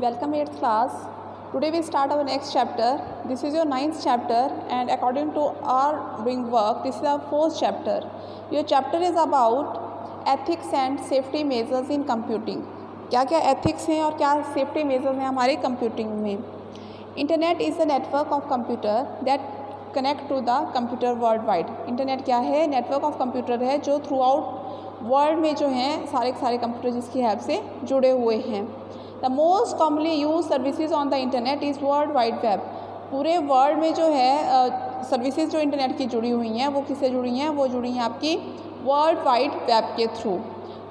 Welcome 8th class. Today we start our next chapter. This is your 9th chapter and according to our doing work, this is our 4th chapter. Your chapter is about ethics and safety measures in computing. क्या क्या ethics हैं और क्या safety measures हैं हमारे computing में. Internet is a network of computer that connect to the computer worldwide. Internet क्या है? Network of computer है जो throughout वर्ल्ड में जो हैं सारे कंप्यूटर जिसकी हेल्प से जुड़े हुए हैं. The most commonly use services on the internet is world wide web. पूरे वर्ल्ड में जो है सर्विसेज जो इंटरनेट की जुड़ी हुई हैं वो किससे जुड़ी हैं? वो जुड़ी हैं आपकी वर्ल्ड वाइड वेब के through,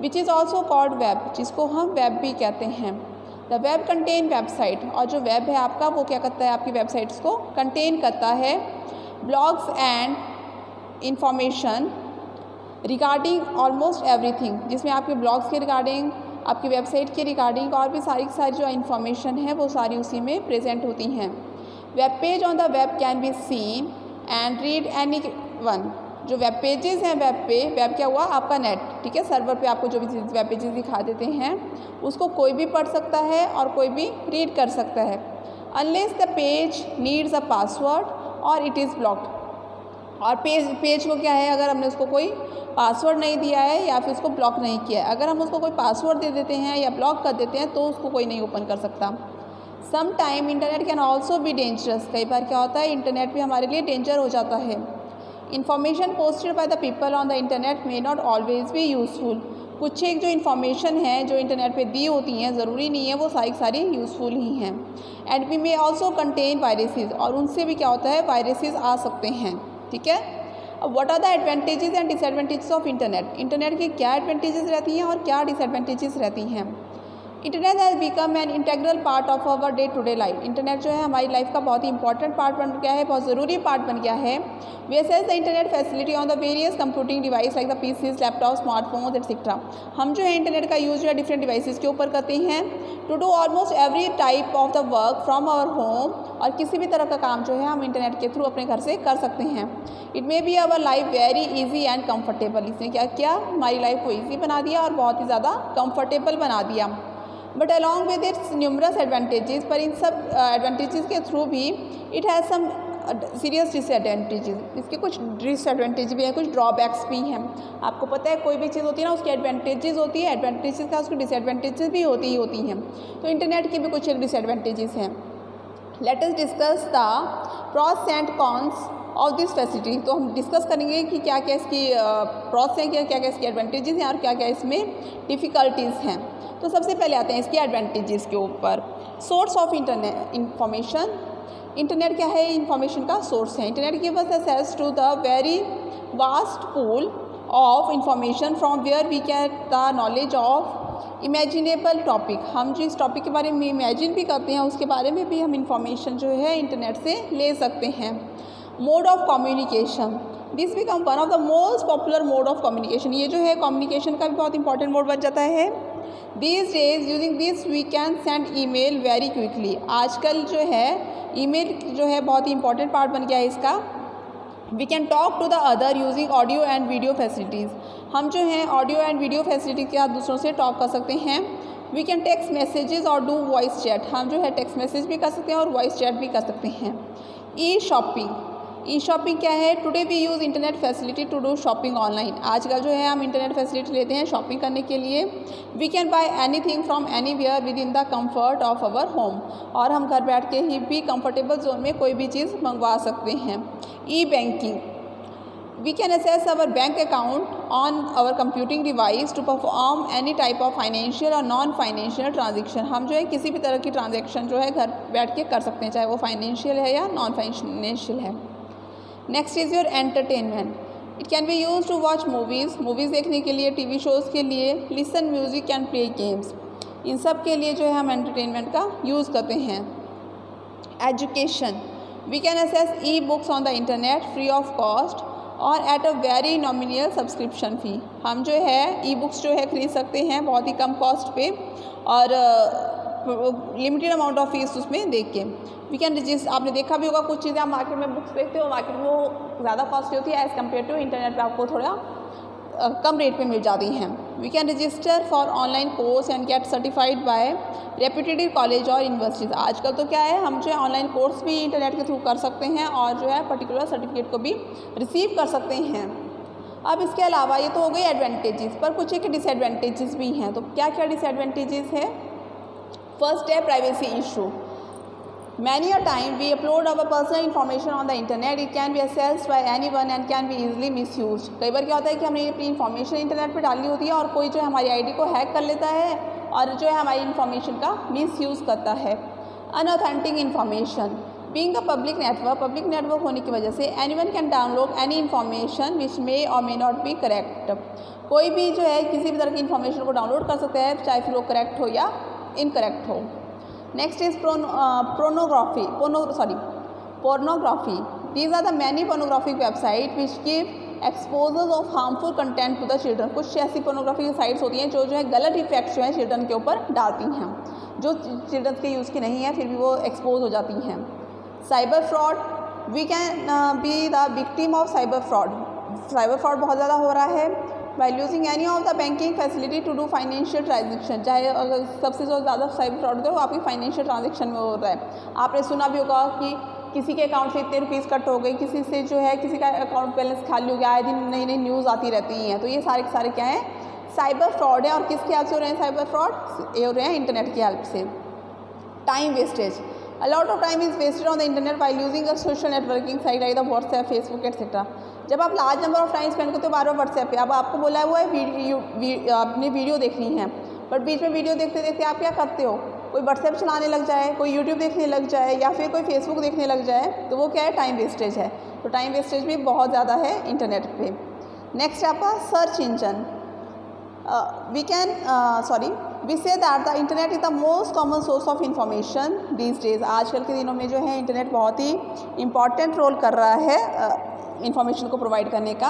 which is also called web, जिसको हम वेब भी कहते हैं. द वेब कंटेन वेबसाइट, और जो वेब है आपका वो क्या करता है? आपकी वेबसाइट्स को कंटेन करता है. Blogs and information regarding almost everything, जिसमें आपके ब्लॉग्स के रिगार्डिंग, आपकी वेबसाइट के रिगार्डिंग और भी सारी जो इन्फॉर्मेशन है वो सारी उसी में प्रेजेंट होती हैं. Web page on the web can be seen and read any one. जो वेब पेजेस हैं वेब पे, वेब क्या हुआ? आपका नेट, ठीक है. सर्वर पे आपको जो भी वेब पेजेस दिखा देते हैं उसको कोई भी पढ़ सकता है और कोई भी रीड कर सकता है. Unless the page needs a password और इट इज़ ब्लॉक्ड. और पेज को क्या है, अगर हमने उसको कोई पासवर्ड नहीं दिया है या फिर उसको ब्लॉक नहीं किया है, अगर हम उसको कोई पासवर्ड दे देते हैं या ब्लॉक कर देते हैं तो उसको कोई नहीं ओपन कर सकता. Some time internet can also be dangerous. कई बार क्या होता है, इंटरनेट भी हमारे लिए डेंजर हो जाता है. Information posted by the people on the internet may not always be useful. कुछ एक जो इन्फॉर्मेशन है जो इंटरनेट पे दी होती हैं ज़रूरी नहीं है वो सारी यूज़फुल ही हैं. And we may also contain viruses, और उनसे भी क्या होता है? वायरसेस आ सकते हैं, ठीक है. अब what are the advantages and disadvantages of internet. Internet की क्या एडवांटेजेस रहती हैं और क्या डिसएडवांटेजेस रहती हैं. Internet has become an integral part of our day to day life. Internet जो है हमारी लाइफ का बहुत ही इंपॉर्टेंट पार्ट बन गया है, बहुत ज़रूरी पार्ट बन गया है. We access the internet facility on the various computing device like the PCs, laptop, smartphones etcetera. हम जो है इंटरनेट का यूज़ जो है डिफरेंट डिवाइसेस के ऊपर करते हैं to do almost every type of the work from our home. और किसी भी तरह का काम जो है हम इंटरनेट के थ्रू अपने घर से कर सकते हैं. It may be our life very easy and comfortable. इसने क्या किया? हमारी लाइफ को ईजी बना दिया और बहुत ही ज़्यादा कम्फर्टेबल बना दिया. But along with its numerous advantages, पर इन सब एडवांटेजेस के थ्रू भी it has some serious disadvantages. इसके कुछ डिसएडवांटेज भी हैं, कुछ ड्रॉबैक्स भी हैं. आपको पता है कोई भी चीज़ होती है ना उसकी एडवांटेजेस होती है, एडवांटेजेस का उसकी डिसएडवांटेजेस भी होती हैं. तो इंटरनेट के भी कुछ एक डिसएडवांटेजेस हैं. Let us discuss the pros and cons of this facility. तो हम डिस्कस करेंगे कि क्या क्या इसकी प्रॉस हैं, क्या क्या इसकी एडवांटेजेस हैं और क्या क्या इसमें डिफ़िकल्टीज़ हैं. तो सबसे पहले आते हैं इसकी एडवांटेजेस के ऊपर. Source of internet information. Internet क्या है? इंफॉर्मेशन का सोर्स है. Internet gives us access to the very vast pool of information from where we get the knowledge of imaginable topic. हम जिस टॉपिक के बारे में इमेजिन भी करते हैं उसके बारे में भी हम इंफॉर्मेशन जो है इंटरनेट से ले सकते हैं. Mode of communication. This become one of the most popular mode of communication. ये जो है कम्युनिकेशन का भी बहुत इंपॉर्टेंट मोड बन जाता है. These days using this we can send email very quickly. आजकल जो है ईमेल जो है बहुत ही इंपॉर्टेंट पार्ट बन गया है इसका. We can talk to the other using audio and video facilities. हम जो हैं ऑडियो एंड वीडियो फैसिलिटी के साथ दूसरों से टॉक कर सकते हैं. We can text messages और do voice chat. हम जो है टेक्स्ट मैसेज भी कर सकते हैं और वॉइस चैट भी कर सकते हैं. ई शॉपिंग. ई शॉपिंग क्या है? Today we use internet facility to do shopping online. आजकल जो है हम इंटरनेट फैसिलिटी लेते हैं शॉपिंग करने के लिए. We can buy anything from anywhere within the comfort of our home. और हम घर बैठ के ही भी कंफर्टेबल जोन में कोई भी चीज़ मंगवा सकते हैं. E banking. We can access our bank account on our computing device to perform any type of financial और नॉन फाइनेंशियल ट्रांजेक्शन. हम जो है किसी भी तरह की ट्रांजेक्शन जो है घर बैठ के कर सकते हैं, चाहे वो फाइनेंशियल है या नॉन फाइनेंशियल है. Next is your entertainment. It can be use to watch movies देखने के लिए, टीवी शोज़ के लिए, listen music and play games. इन सब के लिए जो है हम एंटरटेनमेंट का यूज़ करते हैं. Education. We can access e books on the internet free of cost और at a very nominal subscription fee. हम जो है ई बुक्स जो है खरीद सकते हैं बहुत ही कम कॉस्ट पे और लिमिटेड अमाउंट ऑफ फीस उसमें देख के. We can register. आपने देखा भी होगा कुछ चीज़ें आप मार्केट में बुक्स देखते हो, मार्केट में वो ज़्यादा कॉस्टली होती है एज़ कम्पेयर टू इंटरनेट पे आपको थोड़ा कम रेट पे मिल जाती हैं. We can register for online course and get certified by reputed college और यूनिवर्सिटीज़। आजकल तो क्या है, हम जो है ऑनलाइन कोर्स भी इंटरनेट के थ्रू कर सकते हैं और जो है पर्टिकुलर सर्टिफिकेट को भी रिसीव कर सकते हैं। अब इसके अलावा ये तो हो गई एडवांटेजेस, पर कुछ एक डिसएडवांटेजेस भी हैं। तो क्या क्या डिसएडवांटेजेस है? फर्स्ट है privacy issue. Many a time we upload our personal information on the internet. It can be accessed by anyone and can be easily misused. कई बार क्या होता है कि हमने अपनी इन्फॉर्मेशन इंटरनेट पे डाली होती है और कोई जो है हमारी आईडी को हैक कर लेता है और जो है हमारी इन्फॉर्मेशन का मिसयूज़ करता है। Unauthentic information. Being a public network होने की वजह से anyone can download any information which may और मे नॉट बी करेक्ट। कोई भी जो है किसी भी तरह की इन्फॉर्मेशन को डाउनलोड कर सकता है, चाहे फिर वो करेक्ट हो या इनकरेक्ट हो। Next is pornography. These are the many pornographic websites which give exposures of harmful content to the children. कुछ ऐसी pornography साइट्स होती हैं जो है गलत इफेक्ट्स जो है चिल्ड्रन के ऊपर डालती हैं, जो चिल्ड्रन के यूज़ की नहीं है फिर भी वो एक्सपोज हो जाती हैं। Cyber fraud, we can be the victim of cyber fraud. Cyber fraud बहुत ज़्यादा हो रहा है। While using any of the banking facility to do financial transaction, चाहे अगर सबसे जो ज़्यादा साइबर फ्रॉड होता है वो आपकी फाइनेंशियल ट्रांजेक्शन में होता है। आपने सुना भी होगा कि किसी के अकाउंट से इतने रुपीज़ कट हो गए, किसी से जो है किसी का अकाउंट बैलेंस खाली हो गया, आए दिन नई नई न्यूज़ आती रहती हैं। तो ये सारे के सारे क्या हैं? साइबर फ्रॉड है। और किसकी हेल्प से हो रहे हैं साइबर फ्रॉड? ये हो रहे हैं इंटरनेट की हेल्प से। Time wastage. A lot of time is wasted on the internet while using a social networking site like the WhatsApp, Facebook, etc. जब आप large number of time spend करते हो बार बार व्हाट्सएप पे, अब आपको बोला है वो है आपने वीडियो देखनी है, बट बीच में वीडियो देखते देखते आप क्या करते हो? कोई व्हाट्सएप चलाने लग जाए, कोई यूट्यूब देखने लग जाए या फिर कोई फेसबुक देखने लग जाए, तो वो क्या है? टाइम वेस्टेज है। तो टाइम वेस्टेज भी बहुत ज़्यादा है इंटरनेट पे। नेक्स्ट है आपका search engine. we say that the internet is the most common source of information these days. आजकल के दिनों में जो है इंटरनेट बहुत ही इम्पॉर्टेंट रोल कर रहा है इंफॉर्मेशन को प्रोवाइड करने का।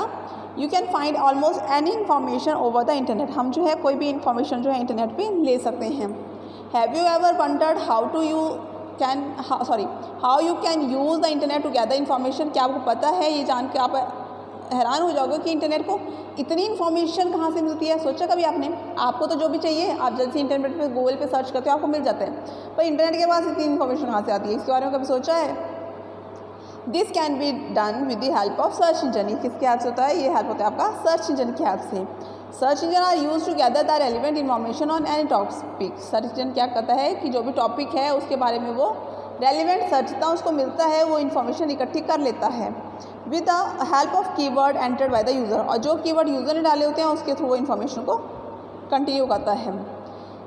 You can find almost any information over the internet. हम जो है कोई भी इन्फॉर्मेशन जो है इंटरनेट पे ले सकते हैं। Have you ever wondered how you can use the internet to gather information? क्या आपको पता है, ये जान के आप हैरान हो जाओगे कि इंटरनेट को इतनी इन्फॉर्मेशन कहाँ से मिलती है? सोचा कभी आपने? आपको तो जो भी चाहिए आप जल्दी से इंटरनेट पे गूगल पे सर्च करते हो, आपको मिल जाता है, पर इंटरनेट के पास इतनी इन्फॉर्मेशन कहाँ से आती है? इसके बारे में कभी सोचा है? This can be done with the help of search engine. किसके हेल्प से होता है? ये हेल्प होता है आपका सर्च इंजन की हेल्प से। Search engine are used to gather the relevant information on any topic. Search engine क्या करता है कि जो भी टॉपिक है उसके बारे में वो रेलिवेंट सर्चता उसको मिलता है, वो इन्फॉर्मेशन इकट्ठी कर लेता है with the help of keyword entered by the user. और जो कीवर्ड यूज़र ने डाले होते हैं उसके थ्रू वो इन्फॉर्मेशन को कंटिन्यू करता है।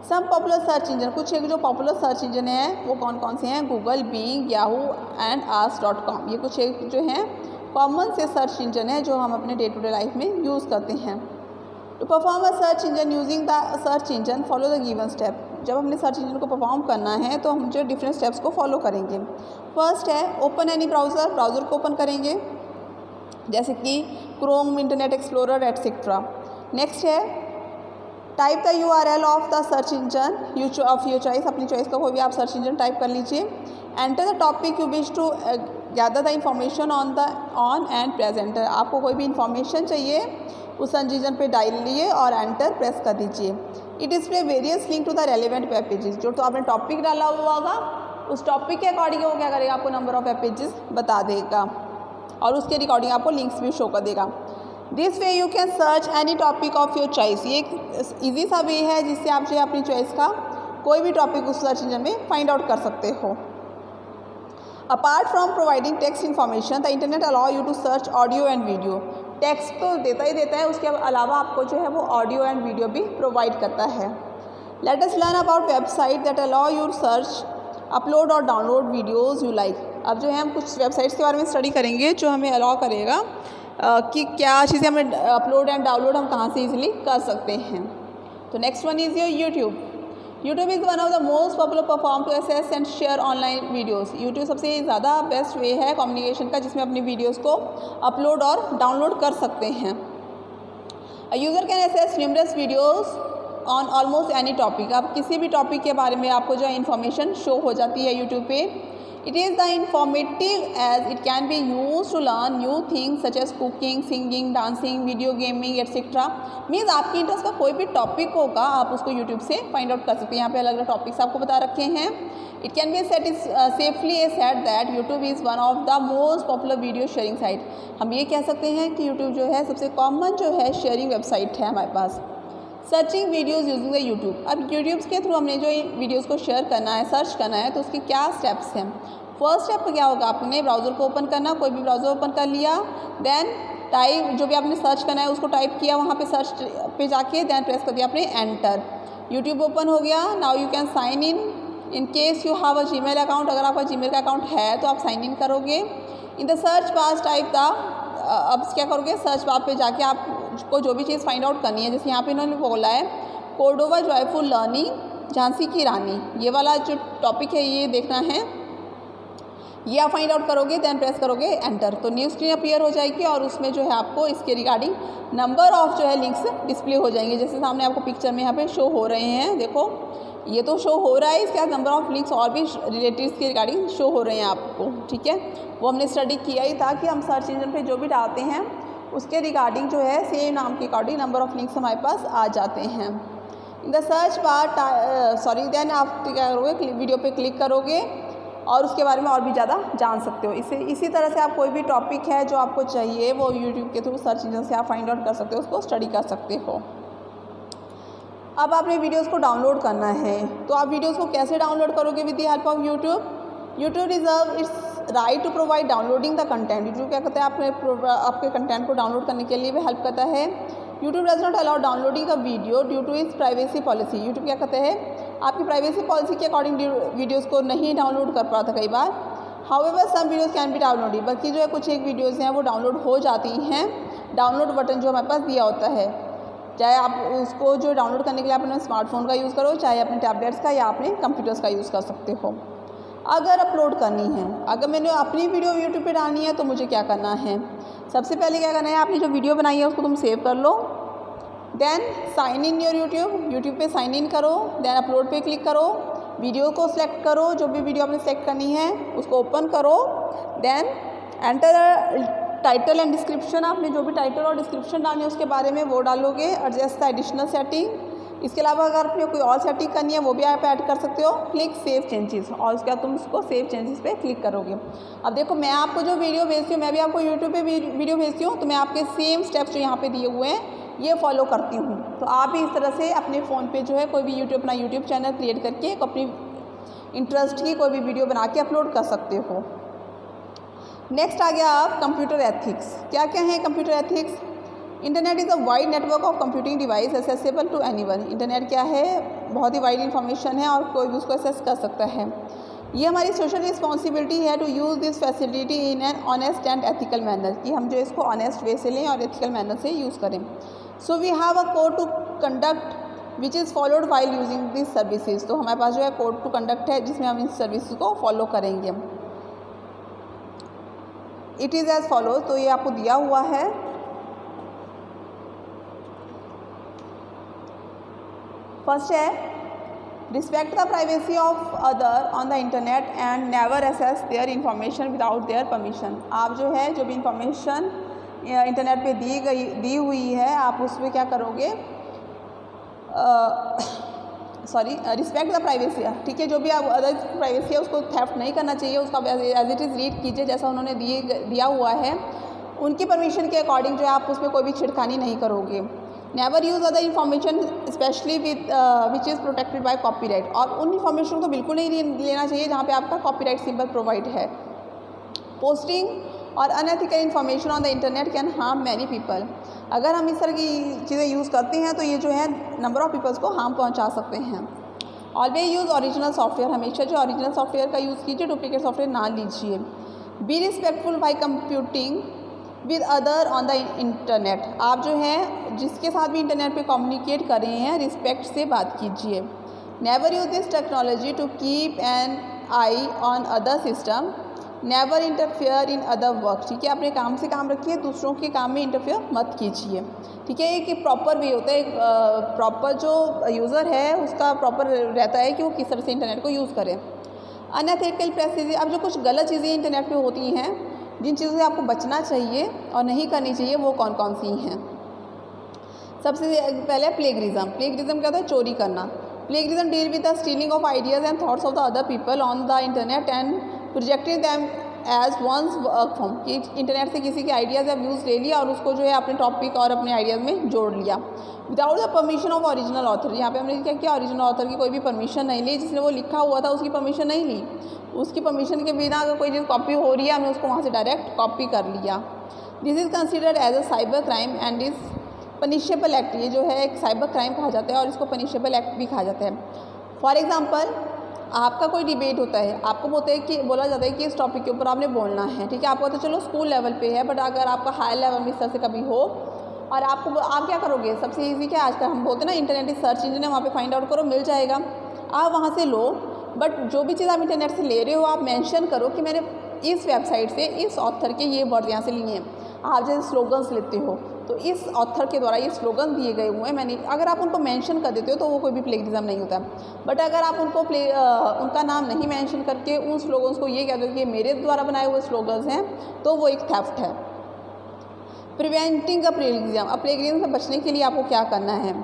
सम पॉपुलर सर्च इंजन, कुछ एक जो पॉपुलर सर्च इंजन है वो कौन कौन से हैं? Google, Bing, Yahoo and ask.com। ये कुछ एक जो हैं कॉमन से सर्च इंजन है जो हम अपने डे टू डे लाइफ में यूज़ करते हैं। To perform a search engine using the search engine follow the given step. जब हमने सर्च इंजन को परफॉर्म करना है तो हम जो डिफरेंट स्टेप्स को फॉलो करेंगे। फर्स्ट है ओपन एनी ब्राउज़र। ब्राउज़र को ओपन करेंगे जैसे कि Chrome, Internet Explorer etcetera. Next है type the URL of the search engine of your choice. अपनी चॉइस का कोई भी आप सर्च इंजन टाइप कर लीजिए। Enter the topic you wish to gather the information on and presenter. आपको कोई भी इंफॉर्मेशन चाहिए उस सर्च इंजन पे डाल लिए और एंटर प्रेस कर दीजिए। It display various link to the relevant web pages. जो तो आपने टॉपिक डाला हुआ होगा उस टॉपिक के अकॉर्डिंग वो क्या करेगा? आपको नंबर ऑफ वेब पेजेस बता देगा और उसके रिकॉर्डिंग आपको लिंक्स भी शो कर देगा। This way you can search any topic of your choice. ये एक ईजी सा वे है जिससे आप जो अपनी चॉइस का कोई भी टॉपिक उस सर्च इंजन में फाइंड आउट कर सकते हो। Apart from providing text information the internet allow you to search audio and video. Text तो देता ही देता है, उसके अलावा आपको जो है वो ऑडियो एंड वीडियो भी प्रोवाइड करता है। Let us learn about website that allow you search, upload और डाउनलोड वीडियोज़ यू लाइक। अब जो है हम कुछ वेबसाइट्स के बारे में स्टडी करेंगे जो हमें अलाउ करेगा कि क्या चीज़ें हमें अपलोड एंड डाउनलोड हम कहाँ से ईजिली कर सकते हैं। तो next one is your YouTube. YouTube is one of the most popular platform to access and share online videos. YouTube सबसे ज़्यादा बेस्ट वे है कम्युनिकेशन का जिसमें अपनी वीडियोस को अपलोड और डाउनलोड कर सकते हैं। A user can access numerous videos on almost any topic. अब किसी भी टॉपिक के बारे में आपको जो है इन्फॉर्मेशन शो हो जाती है यूट्यूब पे। It is the informative as it can be used to learn new things such as cooking, singing, dancing, video gaming etc. Means आपकी इंटरेस्ट का कोई भी टॉपिक होगा आप उसको यूट्यूब से फाइंड आउट कर सकते हैं। यहाँ पे अलग अलग टॉपिक्स आपको बता रखे हैं। It can be safely said that YouTube is one of the most popular video sharing site. हम ये कह सकते हैं कि यूट्यूब जो है सबसे कॉमन जो है शेयरिंग वेबसाइट है हमारे पास। Searching videos using the YouTube, अब यूट्यूब के थ्रू हमने जो वीडियोज़ को शेयर करना है, सर्च करना है, तो उसके क्या स्टेप्स हैं। फर्स्ट स्टेप क्या होगा, आपने ब्राउज़र को ओपन करना, कोई भी ब्राउज़र ओपन कर लिया, देन टाइप जो भी आपने सर्च करना है उसको टाइप किया वहाँ पे सर्च पे जाके, देन प्रेस कर दिया आपने एंटर। यूट्यूब ओपन हो गया। Now you can sign in case you have a Gmail account, अगर आपका जीमेल का अकाउंट है तो आप साइन इन करोगे। इन the search bar type the, अब क्या करोगे, सर्च बार पे जाके आपको जो भी चीज़ फाइंड आउट करनी है, जैसे यहाँ पे इन्होंने बोला है कोर्डोवा जॉयफुल लर्निंग झांसी की रानी, ये वाला जो टॉपिक है ये देखना है, ये आप फाइंड आउट करोगे, देन प्रेस करोगे एंटर, तो न्यू स्क्रीन अपीयर हो जाएगी और उसमें जो है आपको इसके रिगार्डिंग नंबर ऑफ जो है लिंक्स डिस्प्ले हो जाएंगे। जैसे सामने आपको पिक्चर में यहाँ पे शो हो रहे हैं, देखो ये तो शो हो रहा है, इसके बाद नंबर ऑफ लिंक्स और भी रिलेटिव्स के रिगार्डिंग शो हो रहे हैं आपको, ठीक है। वो हमने स्टडी किया ही था कि हम सर्च इंजन पे जो भी डालते हैं उसके रिगार्डिंग जो है सेम नाम के अकॉर्डिंग नंबर ऑफ लिंक्स हमारे पास आ जाते हैं। In the search bar then आप क्या करोगे, वीडियो पे क्लिक करोगे और उसके बारे में और भी ज़्यादा जान सकते हो। इसी तरह से आप कोई भी टॉपिक है जो आपको चाहिए वो यूट्यूब के थ्रू सर्च इंजन से आप फाइंड आउट कर सकते हो, उसको स्टडी कर सकते हो। अब आपने वीडियोस को डाउनलोड करना है, तो आप वीडियोस को कैसे डाउनलोड करोगे with the help of YouTube. YouTube reserve its right to provide downloading the content. YouTube क्या कहता है, आपके कंटेंट को डाउनलोड करने के लिए भी हेल्प करता है। YouTube does not allow downloading a video due to its privacy policy. YouTube क्या कहते हैं, आपकी प्राइवेसी पॉलिसी के अकॉर्डिंग वीडियोज़ को नहीं डाउनलोड कर पाता कई बार। However some videos can be downloaded, बल्कि जो है कुछ एक वीडियोज़ हैं वो डाउनलोड हो जाती हैं। डाउनलोड बटन जो हमारे पास दिया होता है, चाहे आप उसको जो डाउनलोड करने के लिए अपने स्मार्टफोन का यूज़ करो, चाहे अपने टैबलेट्स का या अपने कंप्यूटर्स का यूज़ कर सकते हो। अगर अपलोड करनी है, अगर मैंने अपनी वीडियो यूट्यूब पे डालनी है तो मुझे क्या करना है, सबसे पहले क्या करना है, आपने जो वीडियो बनाई है उसको तुम सेव कर लो, then sign in your YouTube पे साइन इन करो, देन अपलोड पे क्लिक करो, वीडियो को सिलेक्ट करो, जो भी वीडियो आपने सेलेक्ट करनी है उसको ओपन करो, then enter title and description, आपने जो भी टाइटल और डिस्क्रिप्शन डालनी है उसके बारे में वो डालोगे। एडजस्ट द एडिशनल सेटिंग, इसके अलावा अगर आपने कोई और सेटिंग करनी है वो भी आप ऐड कर सकते हो। क्लिक सेव चेंजेस, और उसके बाद तुम उसको सेव चेंजेस पे क्लिक करोगे। अब देखो मैं आपको जो वीडियो भेजती हूँ, मैं भी आपको यूट्यूब पे वीडियो भेजती हूँ, तो मैं आपके सेम स्टेप्स जो यहाँ पे दिए हुए हैं ये फॉलो करती हूँ। तो आप भी इस तरह से अपने फ़ोन पे जो है कोई भी अपना यूट्यूब चैनल क्रिएट करके अपनी इंटरेस्ट की कोई भी वीडियो बना के अपलोड कर सकते हो। नेक्स्ट आ गया आप कंप्यूटर एथिक्स। क्या क्या है computer ethics. Internet is a wide network of computing device accessible to anyone. Internet क्या है, बहुत ही वाइड इन्फॉर्मेशन है और कोई भी उसको एक्सेस कर सकता है। ये हमारी सोशल रिस्पॉन्सिबिलिटी है to use this facility in an honest and ethical manner, कि हम जो इसको ऑनेस्ट वे से लें और एथिकल मैनर से यूज़ करें। So we have a code to conduct which is followed while using this services. तो हमारे पास जो है कोड टू कंडक्ट है जिसमें हम इन सर्विस को फॉलो करेंगे। इट इज़ एज फॉलो, तो ये आपको दिया हुआ है। फर्स्ट है respect the privacy of other on the internet and never access their information without their permission. आप जो है जो भी इंफॉर्मेशन इंटरनेट पे दी हुई है आप उसमें क्या करोगे, रिस्पेक्ट द प्राइवेसी, ठीक है, जो भी आप अदर प्राइवेसी है उसको थेफ्ट नहीं करना चाहिए, उसका एज इट इज़ रीड कीजिए जैसा उन्होंने दिया हुआ है। उनकी परमिशन के अकॉर्डिंग जो है आप उसमें कोई भी छिड़खानी नहीं करोगे। Never use other information specially which is protected by copyright, और उन इन्फॉर्मेशन को बिल्कुल नहीं लेना चाहिए जहाँ पे आपका कॉपीराइट सिंबल प्रोवाइड है। पोस्टिंग और unethical information on the internet can harm many people. अगर हम इस तरह की चीज़ें यूज़ करते हैं तो ये जो है नंबर ऑफ़ पीपल्स को हार्म पहुंचा सकते हैं। ऑलवेज यूज़ ओरिजिनल सॉफ्टवेयर, हमेशा जो ओरिजिनल सॉफ्टवेयर का यूज़ कीजिए, डुप्लीकेट सॉफ्टवेयर ना लीजिए। Be respectful by computing with other on the internet, आप जो है जिसके साथ भी इंटरनेट पे कम्युनिकेट कर रहे हैं रिस्पेक्ट से बात कीजिए। Never use this technology to keep an eye on other system, never interfere in other work, ठीक है, अपने काम से काम रखिए, दूसरों के काम में इंटरफेयर मत कीजिए, ठीक है। एक प्रॉपर वे होता है, प्रॉपर जो यूज़र है उसका प्रॉपर रहता है कि वो किस तरह से इंटरनेट को यूज़ करें। अनएथिकल प्रैक्टिसेस, अब जो कुछ गलत चीज़ें इंटरनेट पे होती हैं, जिन चीज़ों से आपको बचना चाहिए और नहीं करनी चाहिए, वो कौन कौन सी हैं। सबसे पहले प्लेगरिज्म। प्लेगरिज्म क्या होता है? चोरी करना। Plagiarism deal with the stealing of ideas and thoughts of the other people on the internet and projecting them as one's work from, कि इंटरनेट से किसी के आइडियाज़ या व्यूज़ ले लिया और उसको जो है अपने टॉपिक और अपने आइडियाज़ में जोड़ लिया without the permission of original author. यहाँ पे हमने क्या किया? ओरिजिनल ऑथर की कोई भी परमिशन नहीं ली, जिसने वो लिखा हुआ था उसकी परमिशन नहीं ली। उसकी परमिशन के बिना अगर कोई चीज़ कॉपी हो रही है, हमने उसको वहाँ से डायरेक्ट कॉपी कर लिया। This is considered as a cyber crime and is punishable act. ये जो है एक साइबर क्राइम कहा जाता है और इसको पनिशेबल एक्ट भी कहा जाता है। फॉर एग्जांपल, आपका कोई डिबेट होता है, आपको बोला जाता है कि इस टॉपिक के ऊपर आपने बोलना है, ठीक है। आपको तो चलो स्कूल लेवल पे है, बट अगर आपका हाई लेवल में इस तरह से कभी हो और आप क्या करोगे? सबसे ईजी क्या आजकल हम बोलते हैं ना, इंटरनेट इज सर्च इंजन है, वहाँ पे फाइंड आउट करो, मिल जाएगा, आप वहाँ से लो। बट जो भी चीज़ आप इंटरनेट से ले रहे हो, आप मेंशन करो कि मैंने इस वेबसाइट से इस ऑथर के ये वर्ड यहाँ से लिए हैं। आप जैसे स्लोगन्स लेते हो तो इस ऑथर के द्वारा ये स्लोगन दिए गए हुए हैं, मैंने अगर आप उनको मेंशन कर देते हो तो वो कोई भी प्लेगरिज्म नहीं होता। बट अगर आप उनको उनका नाम नहीं मेंशन करके उन स्लोगन्स को ये कह दो कि ये मेरे द्वारा बनाए हुए स्लोगन्स हैं, तो वो एक थेफ्ट है। प्रिवेंटिंग अ प्लेगरिज्म। अब प्लेगरिज्म से बचने के लिए आपको क्या करना है?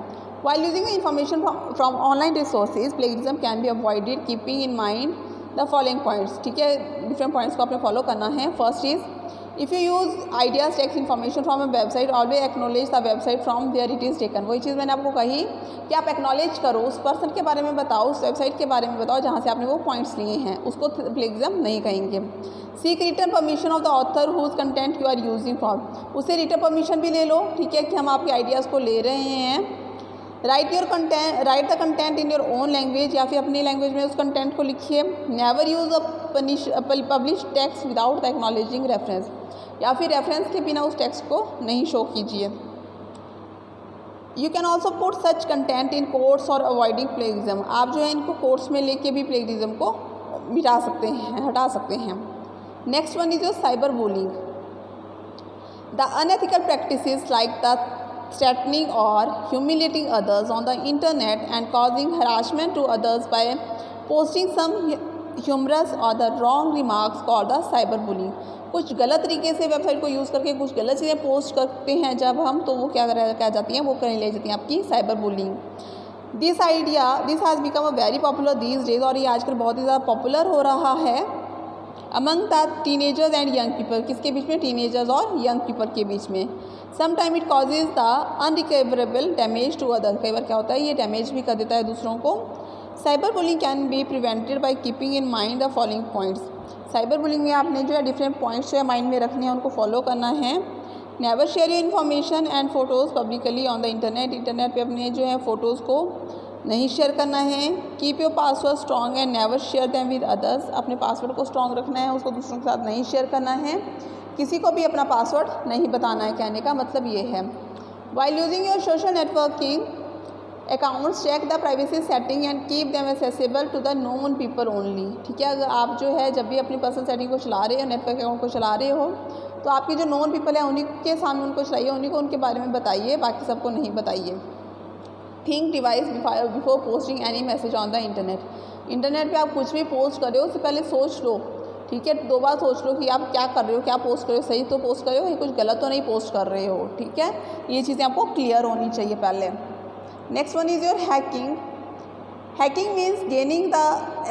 While using the information from online resources, plagiarism can be avoided keeping in mind the following points। ठीक है, डिफरेंट पॉइंट्स को आपने फॉलो करना है। First is, if you use ideas text information from a website, always acknowledge the website from there it is taken. वही चीज़ मैंने आपको कही कि आप एक्नोलेज करो, उस पर्सन के बारे में बताओ, उस वेबसाइट के बारे में बताओ जहाँ से आपने वो पॉइंट्स लिए हैं, उसको प्लेगरिज्म नहीं कहेंगे। Seek written permission of the author whose content you are using for. उससे रिटर्न परमिशन भी ले लो, ठीक है, कि हम आपके आइडियाज़ को ले रहे हैं। Right the content in your own language, या फिर अपनी लैंग्वेज में उस कंटेंट को लिखिए। Never use a publish text without the acknowledging reference, या फिर रेफरेंस के बिना उस टेक्स्ट को नहीं शो कीजिए। You can also put such content in courts और अवॉइडिंग प्लेगरिज्म। आप जो है इनको कोर्ट्स में लेके भी प्लेगरिज्म को मिटा सकते हैं, हटा सकते हैं। Next one is your cyber bullying. The unethical practices like the threatening or humiliating others on the internet and causing harassment to others by posting some humorous or the wrong remarks called the cyberbullying। कुछ गलत तरीके से website को use करके कुछ गलत चीज़ें post करते हैं जब हम, तो वो क्या जाती हैं, वो करने ले जाती हैं आपकी cyber bullying. This has become a very popular these days, और ये आजकल बहुत ही ज़्यादा पॉपुलर हो रहा है among the teenagers and young people. किसके बीच में? टीनेजर्स और यंग पीपल के बीच में। Sometime it causes the unrecoverable damage to other. कई बार क्या होता है, ये डैमेज भी कर देता है दूसरों को। Cyber bullying can be prevented by keeping in mind the following points. Cyber bullying में आपने जो है डिफरेंट पॉइंट्स जो है माइंड में रखने हैं, उनको फॉलो करना है। Never share your information and photos publicly on the internet. Internet पे अपने जो है फ़ोटोज़ को नहीं शेयर करना है। Keep your password strong and never share them with others. अपने पासवर्ड को स्ट्रॉन्ग रखना है, उसको दूसरों के साथ नहीं शेयर करना है। किसी को भी अपना पासवर्ड नहीं बताना है, कहने का मतलब ये है। While using your social networking accounts, check the privacy setting and keep them accessible to the known people only. ठीक है, अगर आप जो है जब भी अपनी पर्सनल सेटिंग को चला रहे हो, नेटवर्क अकाउंट को चला रहे हो, तो आपके जो नोन पीपल हैं उन्हीं के सामने उनको चलाइए, उन्हीं को उनके बारे में बताइए, बाकी सबको नहीं बताइए। Think device before posting any message on the internet. Internet पे आप कुछ भी पोस्ट कर रहे हो, उससे पहले सोच लो, ठीक है, 2 बार सोच लो कि आप क्या कर रहे हो, क्या पोस्ट कर रहे हो, सही तो पोस्ट कर रहे हो, या कुछ गलत तो नहीं पोस्ट कर रहे हो। ठीक है, ये चीज़ें आपको क्लियर होनी चाहिए पहले। Next one is your hacking. Hacking means gaining the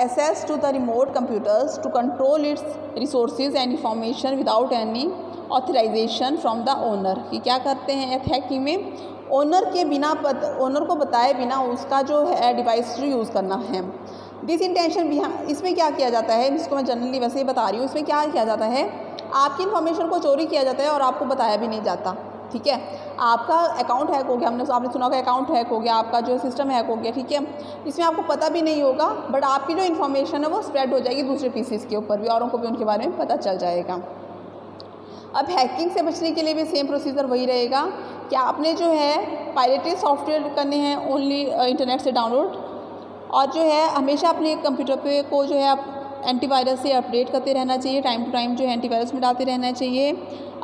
access to the remote computers to control its resources and information without any authorization from the owner. कि क्या करते हैं हैकिंग में? ओनर को बताए बिना उसका जो है डिवाइस जो यूज़ करना है। दिस इंटेंशन भी, इसमें क्या किया जाता है, जिसको मैं जनरली वैसे ही बता रही हूँ, इसमें क्या किया जाता है, आपकी इन्फॉर्मेशन को चोरी किया जाता है और आपको बताया भी नहीं जाता। ठीक है, आपका अकाउंट हैक हो गया, आपने सुना होगा अकाउंट हैक हो गया, आपका जो सिस्टम हैक हो गया, ठीक है, इसमें आपको पता भी नहीं होगा, बट आपकी जो इन्फॉर्मेशन है वो स्प्रेड हो जाएगी दूसरे पीसीस के ऊपर भी, औरों को भी उनके बारे में पता चल जाएगा। अब हैकिंग से बचने के लिए भी सेम प्रोसीजर वही रहेगा कि आपने जो है पायरेटेड सॉफ्टवेयर करने हैं ओनली इंटरनेट से डाउनलोड, और जो है हमेशा अपने कंप्यूटर पे को जो है आप एंटीवायरस से अपडेट करते रहना चाहिए, टाइम टू टाइम जो है एंटीवायरस में डालते रहना चाहिए।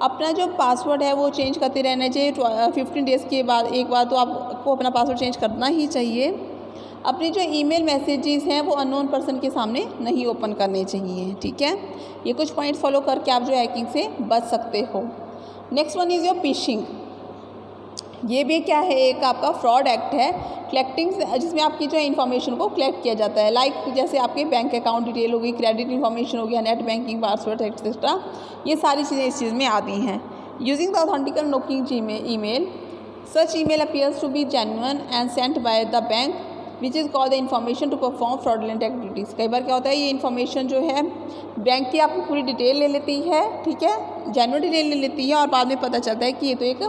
अपना जो पासवर्ड है वो चेंज करते रहना चाहिए 15 डेज़ के बाद एक बार, तो आपको अपना पासवर्ड चेंज करना ही चाहिए। अपने जो ईमेल मैसेजेस हैं वो अननोन पर्सन के सामने नहीं ओपन करने चाहिए, ठीक है। ये कुछ पॉइंट फॉलो करके आप जो हैकिंग से बच सकते हो। Next one is your fishing. ये भी क्या है, एक आपका फ्रॉड एक्ट है, कलेक्टिंग, जिसमें आपकी जो है इन्फॉर्मेशन को कलेक्ट किया जाता है। लाइक जैसे आपके बैंक अकाउंट डिटेल होगी, क्रेडिट इन्फॉर्मेशन हो गया, नेट बैंकिंग, पासवर्ड एक्सेट्रा, ये सारी चीज़ें इस चीज़ में आती हैं। Using the authentic looking email, such email appears to be genuine and sent by the bank which is called the information to perform fraudulent activities. कई बार क्या होता है, ये इन्फॉर्मेशन जो है बैंक की आपकी पूरी डिटेल ले लेती है, ठीक है, जेन्युइन डिटेल ले लेती है, और बाद में पता चलता है कि ये तो एक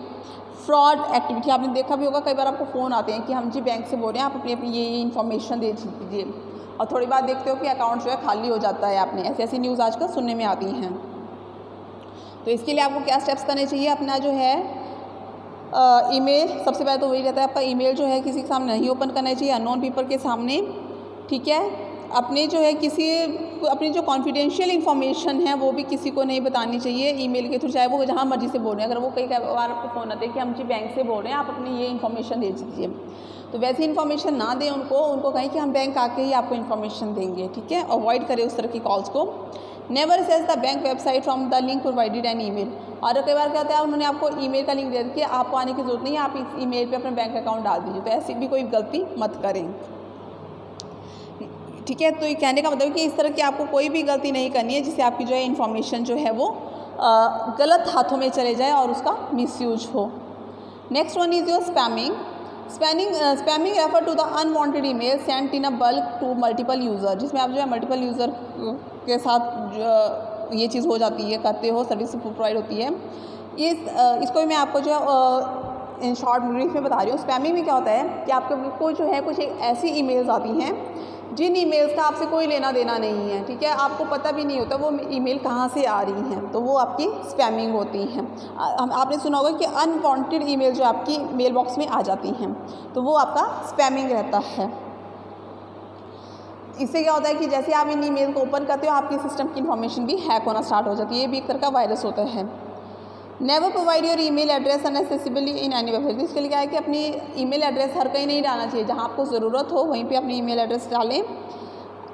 फ्रॉड एक्टिविटी। आपने देखा भी होगा, कई बार आपको फ़ोन आते हैं कि हम जी बैंक से बोल रहे हैं, आप अपनी अपनी ये इन्फॉर्मेशन दे दीजिए, और थोड़ी बात देखते हो कि अकाउंट जो है खाली हो जाता है। आपने ऐसी ऐसी न्यूज़ आजकल सुनने में आती हैं। तो इसके लिए आपको क्या स्टेप्स करने चाहिए, अपना जो है ईमेल, सबसे पहले तो वही रहता है आपका ईमेल जो है किसी के सामने नहीं ओपन करना चाहिए, अननोन पीपल के सामने, ठीक है। अपने जो है अपनी जो कॉन्फिडेंशियल इन्फॉर्मेशन है वो भी किसी को नहीं बतानी चाहिए ईमेल के थ्रू, चाहे वो जहाँ मर्जी से बोल रहे हैं। अगर वो कई बार आपको फ़ोन आते हैं कि हम जी बैंक से बोल रहे हैं, आप अपनी ये इन्फॉर्मेशन दे दीजिए, तो वैसी इन्फॉर्मेशन ना दें उनको कहें कि हम बैंक आके ही आपको इन्फॉर्मेशन देंगे, ठीक है। अवॉइड करें उस तरह की कॉल्स को। Never access the bank website from the link provided an email. और कई बार क्या होता है, उन्होंने आपको ईमेल का लिंक दे दिया, आपको आने की ज़रूरत नहीं है, आप इस ईमेल पे अपना बैंक अकाउंट डाल दीजिए, तो ऐसी भी कोई गलती मत करें, ठीक है। तो ये कहने का मतलब कि इस तरह की आपको कोई भी गलती नहीं करनी है जिससे आपकी जो है इन्फॉर्मेशन जो है वो गलत हाथों में चले जाए और उसका मिसयूज हो। Next one is your spamming. Spamming refer to the unwanted email sent in a bulk to multiple user, जिसमें आप जो है मल्टीपल यूज़र के साथ ये चीज़ हो जाती है, करते हो, सर्विस प्रोवाइड होती है। इसको भी मैं आपको जो है इन शॉर्ट ब्रीफ में बता रही हूँ। स्पैमिंग में क्या होता है कि आपको जो है कुछ ऐसी ईमेल्स आती हैं जिन ईमेल्स का आपसे कोई लेना देना नहीं है, ठीक है, आपको पता भी नहीं होता वो ईमेल कहाँ से आ रही हैं, तो वो आपकी स्पैमिंग होती हैं। आपने सुना होगा कि अनवांटेड ईमेल जो आपकी मेल बॉक्स में आ जाती हैं, तो वो आपका स्पैमिंग रहता है। इससे क्या होता है कि जैसे आप इन ईमेल को ओपन करते हो, आपके सिस्टम की इन्फॉर्मेशन भी हैक होना स्टार्ट हो जाती है। ये भी एक तरह का वायरस होता है। Never provide your email address unnecessarily in any website. इसके लिए क्या है कि अपनी ईमेल एड्रेस हर कहीं नहीं डालना चाहिए, जहाँ आपको ज़रूरत हो वहीं पे अपनी ईमेल एड्रेस डालें।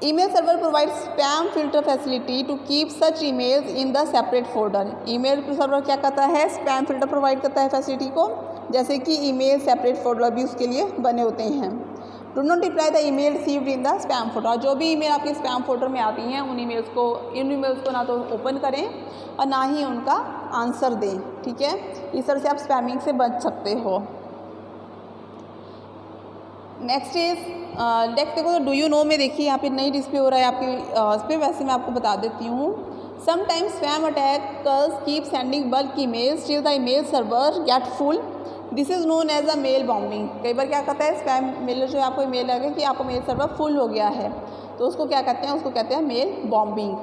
Email server provide spam filter facility to keep such emails in the separate folder. Email server क्या करता है, स्पैम फिल्टर प्रोवाइड करता है फैसिलिटी को, जैसे कि ईमेल सेपरेट फोल्डर भी उसके लिए बने होते हैं। Do not reply the email received in the spam folder. और जो भी ईमेल आपके स्पैम फोल्डर में आती हैं इन ईमेल्स को ना तो ओपन करें और ना ही उनका आंसर दें, ठीक है। इस तरह से आप स्पैमिंग से बच सकते हो। नेक्स्ट देखो, डू यू नो में देखिए यहाँ पे नई डिस्प्ले हो रहा है आपके इस पर, वैसे मैं आपको बता देती हूँ। Sometimes spam attackers keep sending bulk emails till the email server get full. This is known as a mail bombing. कई बार क्या करता है, स्पैम मेल जो है आपको मेल लगे कि आपको मेल सर्वर फुल हो गया है, तो उसको क्या कहते हैं, उसको कहते हैं मेल बॉम्बिंग।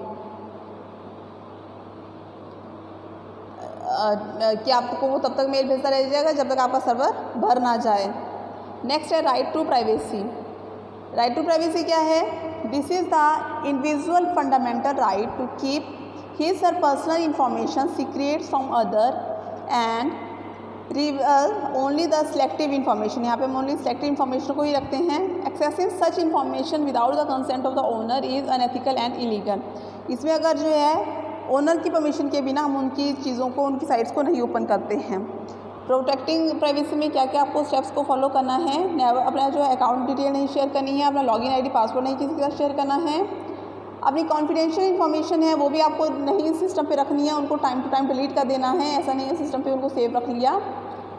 कि आपको वो तब तक मेल भेजता रह जाएगा जब तक आपका सर्वर भर ना जाए। नेक्स्ट है right to privacy. Right to privacy क्या है, this is the individual fundamental right to keep his और personal information secret from other and reveal only the selective information. यहाँ पे हम ओनली सिलेक्टिव इन्फॉर्मेशन को ही रखते हैं। Accessing such information without the consent of the owner is unethical and illegal. इसमें अगर जो है ओनर की परमिशन के बिना हम उनकी चीज़ों को, उनकी साइट्स को नहीं ओपन करते हैं। प्रोटेक्टिंग प्राइवेसी में क्या क्या आपको स्टेप्स को फॉलो करना है। अपना जो है अकाउंट डिटेल नहीं शेयर करनी है, अपना लॉगिन आईडी पासवर्ड नहीं किसी के साथ शेयर करना है। अपनी कॉन्फिडेंशियल इन्फॉर्मेशन है वो भी आपको नहीं सिस्टम पे रखनी है, उनको टाइम टू टाइम डिलीट कर देना है। ऐसा नहीं है सिस्टम पे उनको सेव रख लिया,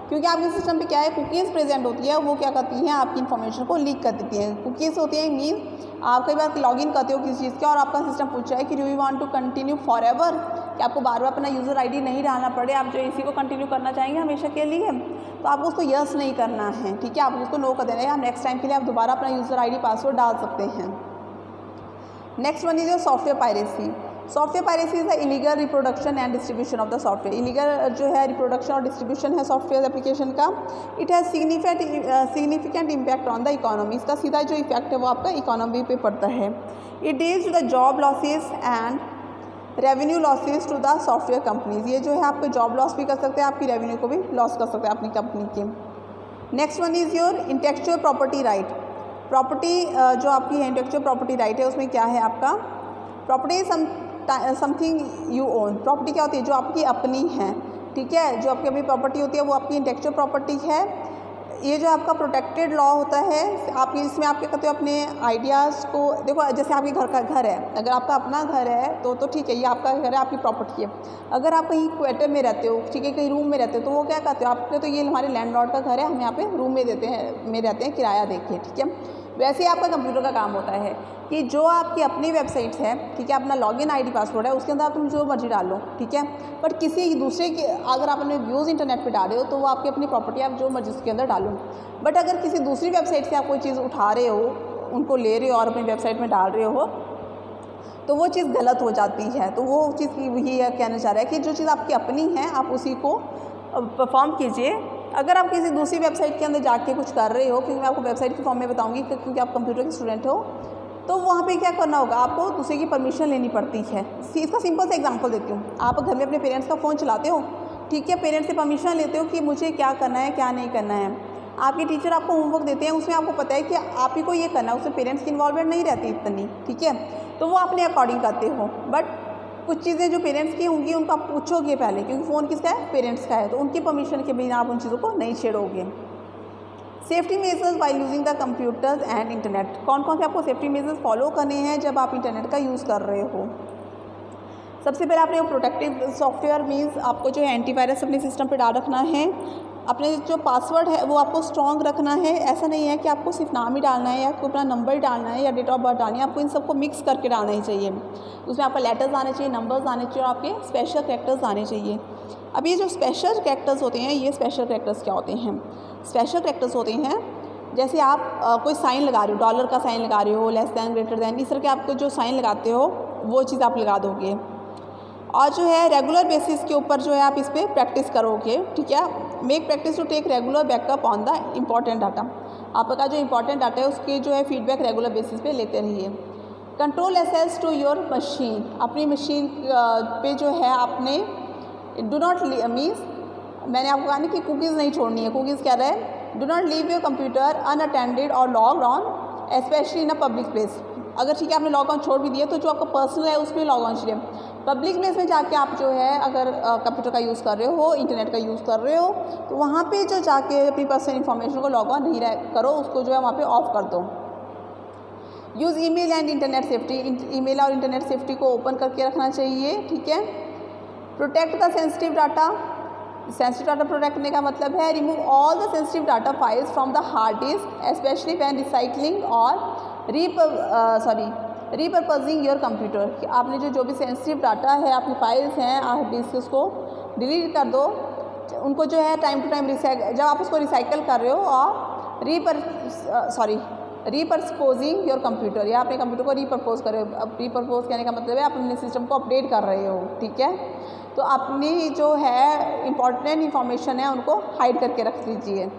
क्योंकि आपके सिस्टम पे क्या है, कुकीज़ प्रेजेंट होती है, वो क्या करती हैं, आपकी इन्फॉर्मेशन को लीक कर देती हैं। कुकीज़ होती हैं मीन आप कई बार लॉगिन करते हो किसी चीज़ का और आपका सिस्टम पूछा है कि do you want to continue forever, कि आपको बार बार अपना यूज़र आईडी नहीं डालना पड़े, आप जो इसी को कंटिन्यू करना चाहेंगे हमेशा के लिए, तो आपको उसको यस नहीं करना है, ठीक है, आप उसको नो कर देना है। आप नेक्स्ट टाइम के लिए आप दोबारा अपना यूज़र आईडी पासवर्ड डाल सकते हैं। Next one is your software piracy. Software piracy is the illegal reproduction and distribution of the software. Illegal जो है रिप्रोडक्शन और डिस्ट्रीब्यूशन है सॉफ्टवेयर एप्लीकेशन का। It has significant impact on the economy. इसका सीधा जो इफेक्ट है वो आपका इकोनॉमी पे पड़ता है। It deals with the job losses and revenue losses to the software companies. ये जो है आपको जॉब लॉस भी कर सकते हैं, आपकी रेवेन्यू को भी लॉस कर सकते हैं अपनी कंपनी के। Next one is your intellectual property right. Property जो आपकी है इंटेलेक्चुअल प्रॉपर्टी राइट है, उसमें क्या है आपका property something you own. Property क्या होती है? जो आपकी अपनी है, ठीक है, जो आपकी अपनी प्रॉपर्टी होती है वो आपकी इंटेलेक्चुअल प्रॉपर्टी है। ये जो आपका प्रोटेक्टेड लॉ होता है, आप इसमें आप क्या करते हो अपने आइडियाज़ को, देखो जैसे आपके घर का घर है, अगर आपका अपना घर है तो ठीक है, ये आपका घर है, आपकी प्रॉपर्टी है। अगर आप कहीं क्वार्टर में रहते हो, ठीक है, कहीं रूम में रहते हो, तो वो क्या कहते हो आपके, तो ये हमारे लैंडलॉर्ड का घर है, हम यहाँ पे रूम में रहते हैं किराया देके, ठीक है। वैसे ही आपका कंप्यूटर का काम होता है कि जो आपकी अपनी वेबसाइट्स है, ठीक है, अपना लॉगिन आईडी पासवर्ड है, उसके अंदर आप तुम जो मर्जी डालो, ठीक है। बट किसी दूसरे के अगर आप अपने व्यूज़ इंटरनेट पे डाल रहे हो तो वो आपकी अपनी प्रॉपर्टी, आप जो मर्जी उसके अंदर डालो। बट अगर किसी दूसरी वेबसाइट से आप कोई चीज़ उठा रहे हो, उनको ले रहे हो और अपनी वेबसाइट में डाल रहे हो, तो वो चीज़ गलत हो जाती है। तो वो चीज़ यही कहना चाह रहा है कि जो चीज़ आपकी अपनी है आप उसी को परफॉर्म कीजिए। अगर आप किसी दूसरी वेबसाइट के अंदर जाके कुछ कर रहे हो, क्योंकि मैं आपको वेबसाइट के फॉर्म में बताऊंगी क्योंकि आप कंप्यूटर के स्टूडेंट हो, तो वहाँ पे क्या करना होगा, आपको दूसरे की परमिशन लेनी पड़ती है। इसका सिंपल सा एग्जांपल देती हूँ। आप घर में अपने पेरेंट्स का फ़ोन चलाते हो, ठीक है, पेरेंट्स से परमिशन लेते हो कि मुझे क्या करना है क्या नहीं करना है। आपके टीचर आपको होमवर्क देते हैं, उसमें आपको पता है कि आप ही को ये करना है, उसमें पेरेंट्स की इन्वॉल्वमेंट नहीं रहती इतनी, ठीक है, तो वो अपने अकॉर्डिंग करते हो। बट कुछ चीज़ें जो पेरेंट्स की होंगी उनको आप पूछोगे पहले, क्योंकि फ़ोन किसका है, पेरेंट्स का है, तो उनकी परमिशन के बिना आप उन चीज़ों को नहीं छेड़ोगे। Safety measures by using the computers and internet. कौन कौन से आपको सेफ्टी मेजर्स फॉलो करने हैं जब आप इंटरनेट का यूज़ कर रहे हो? सबसे पहले आपने प्रोटेक्टिव सॉफ्टवेयर मीन्स आपको जो है एंटीवायरस अपने सिस्टम पे डाल रखना है। अपने जो पासवर्ड है वो आपको स्ट्रॉन्ग रखना है। ऐसा नहीं है कि आपको सिर्फ नाम ही डालना है या आपको अपना नंबर डालना है या डेट ऑफ बर्थ डालनी है, आपको इन सबको मिक्स करके डालना ही चाहिए। उसमें आपका लेटर्स आने चाहिए, नंबर्स आने चाहिए और आपके स्पेशल कैरेक्टर्स आने चाहिए। अब ये जो स्पेशल कैरेक्टर्स होते हैं, ये स्पेशल कैरेक्टर्स क्या होते हैं? स्पेशल कैरेक्टर्स होते हैं जैसे आप कोई साइन लगा रहे हो, डॉलर का साइन लगा रहे हो, लेस दैन, ग्रेटर दैन, इस तरह के आपको जो साइन लगाते हो वो चीज़ आप लगा दोगे। और जो है रेगुलर बेसिस के ऊपर जो है आप इस पर प्रैक्टिस करोगे, ठीक है। Make practice to take regular backup on the important data. आपका जो इंपॉर्टेंट डाटा है उसके जो है फीडबैक रेगुलर बेसिस पे लेते रहिए। Control access to your machine. अपनी मशीन पे जो है आपने डू नॉट मीन्स, मैंने आपको कहा नहीं कि कुकीज़ नहीं छोड़नी है। कुकीज़ क्या रहे, do not leave your computer unattended और log on specially in a public place. अगर ठीक है आपने लॉग ऑन छोड़ भी दिया तो जो आपका पर्सनल है उसमें लॉग ऑन चाहिए। पब्लिक प्लेस में जाके आप जो है अगर कंप्यूटर का यूज़ कर रहे हो, इंटरनेट का यूज़ कर रहे हो, तो वहाँ पे जो जाके अपनी पर्सनल इन्फॉर्मेशन को लॉग ऑन नहीं करो, उसको जो है वहाँ पे ऑफ कर दो। Use email and internet safety. Email और इंटरनेट सेफ्टी को ओपन करके रखना चाहिए, ठीक है। Protect the sensitive data. Sensitive data protect करने का मतलब है remove all the sensitive data files from the hard disk specially when recycling और रीपर्पजिंग योर कंप्यूटर। कि आपने जो भी सेंसिटिव डाटा है, आपकी फाइल्स हैं हार्ड डिस्क, उसको डिलीट कर दो। उनको जो है टाइम टू टाइम जब आप उसको रिसाइकल कर रहे हो और रीपर्पोजिंग योर कंप्यूटर, या अपने कंप्यूटर को रीपर्पोज कर रहे हो। अब रीपर्पोज करने का मतलब है आप अपने सिस्टम को अपडेट कर रहे हो, ठीक है। तो अपनी जो है इंपॉर्टेंट इंफॉर्मेशन है उनको हाइड करके रख लीजिए।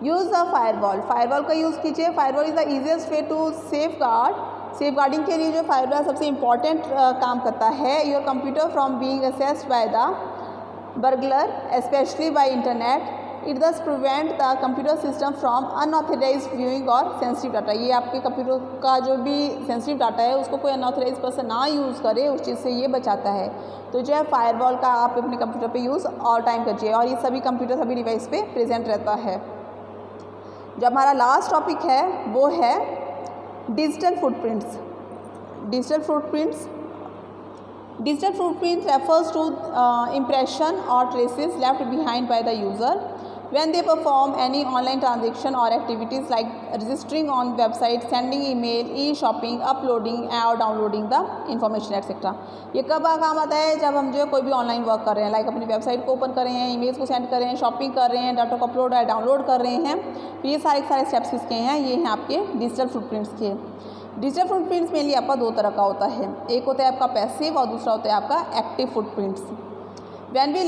Use the firewall. फायरवॉल का यूज़ कीजिए। Firewall is the easiest way to safeguarding के लिए जो फायरवॉल सबसे इम्पॉर्टेंट काम करता है your computer from being accessed by the burglar specially by internet. It thus prevent the computer system from unauthorized viewing और सेंसिटिव डाटा। ये आपके कंप्यूटर का जो भी सेंसिटिव डाटा है उसको कोई अनऑथराइज पर्सन ना यूज़ करे, उस चीज़ से ये बचाता है। तो जो है फायरवॉल का आप अपने कंप्यूटर पे यूज़ ऑल टाइम कीजिए और ये सभी कंप्यूटर सभी डिवाइस पे प्रेजेंट रहता है। जो हमारा लास्ट टॉपिक है वो है digital footprints. Digital footprints refers to impression or traces left behind by the user when they perform any online transaction or activities like registering on website, sending email, e-shopping, uploading और downloading the information etc. ये कब काम आता है? जब हम जो है कोई भी ऑनलाइन वर्क कर रहे हैं, लाइक अपनी वेबसाइट को ओपन कर रहे हैं, ईमेल्स को सेंड कर रहे हैं, शॉपिंग कर रहे हैं, डाटा को अपलोड या डाउनलोड कर रहे हैं, तो ये सारे स्टेप्स किसके हैं? ये हैं आपके डिजिटल फुटप्रिंट्स के। डिजिटल फुटप्रिंट्स मेनली आपका दो तरह का होता है, एक होता है आपका पैसिव और दूसरा होता है आपका active footprints. When we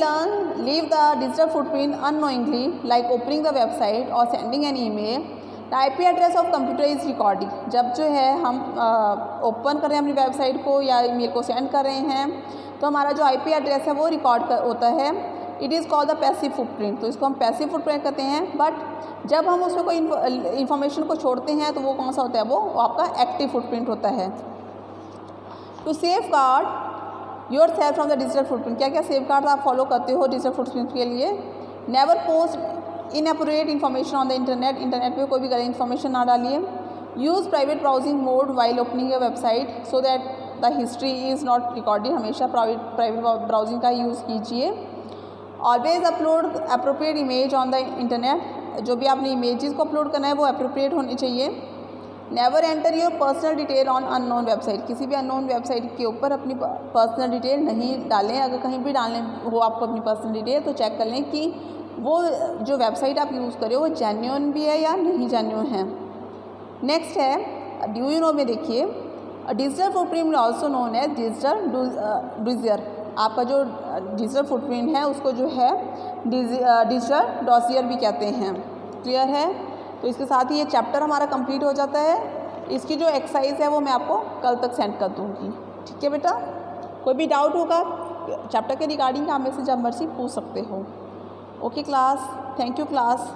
leave the digital footprint unknowingly, like opening the website or sending an email, the IP address of computer is recording. जब जो है हम ओपन कर रहे हैं अपनी वेबसाइट को या ईमेल को सेंड कर रहे हैं, तो हमारा जो IP एड्रेस है वो रिकॉर्ड होता है। It is called the passive footprint. तो इसको हम पैसिव फुटप्रिंट कहते हैं। बट जब हम उसमें कोई इन्फॉर्मेशन को छोड़ते हैं तो वो कौन सा होता है, वो आपका एक्टिव फुटप्रिंट होता है। To safeguard yourself from the digital footprint, क्या क्या सेफ गार्ड आप फॉलो करते हो डिजिटल फुटप्रिंट के लिए? Never post inappropriate information on the internet, internet पे कोई भी गलत इन्फॉर्मेशन ना डालिए। Use private browsing mode while opening your website so that the history is not recorded, हमेशा प्राइवेट ब्राउजिंग का यूज़ कीजिए। Always upload appropriate image on the internet, जो भी आपने इमेजेस को अपलोड करना है वो अप्रोप्रिएट होनी चाहिए। Never enter your personal detail on unknown website, किसी भी अननोन वेबसाइट के ऊपर अपनी पर्सनल डिटेल नहीं डालें। अगर कहीं भी डालने हो आपको अपनी पर्सनल डिटेल तो चेक कर लें कि वो जो वेबसाइट आप यूज़ कर रहे हो वो जेन्युइन भी है या नहीं जेन्युइन है। नेक्स्ट है डू यू नो में देखिए, digital footprint also known as digital dossier, आपका जो डिजिटल फुटप्रिंट है उसको जो है डिजिटल डोसियर भी कहते हैं। क्लियर है? तो इसके साथ ही ये चैप्टर हमारा कंप्लीट हो जाता है। इसकी जो एक्सरसाइज है वो मैं आपको कल तक सेंड कर दूँगी। ठीक है बेटा, कोई भी डाउट होगा चैप्टर के रिगार्डिंग आप मेरे से जब मर्जी पूछ सकते हो। Okay class, thank you class.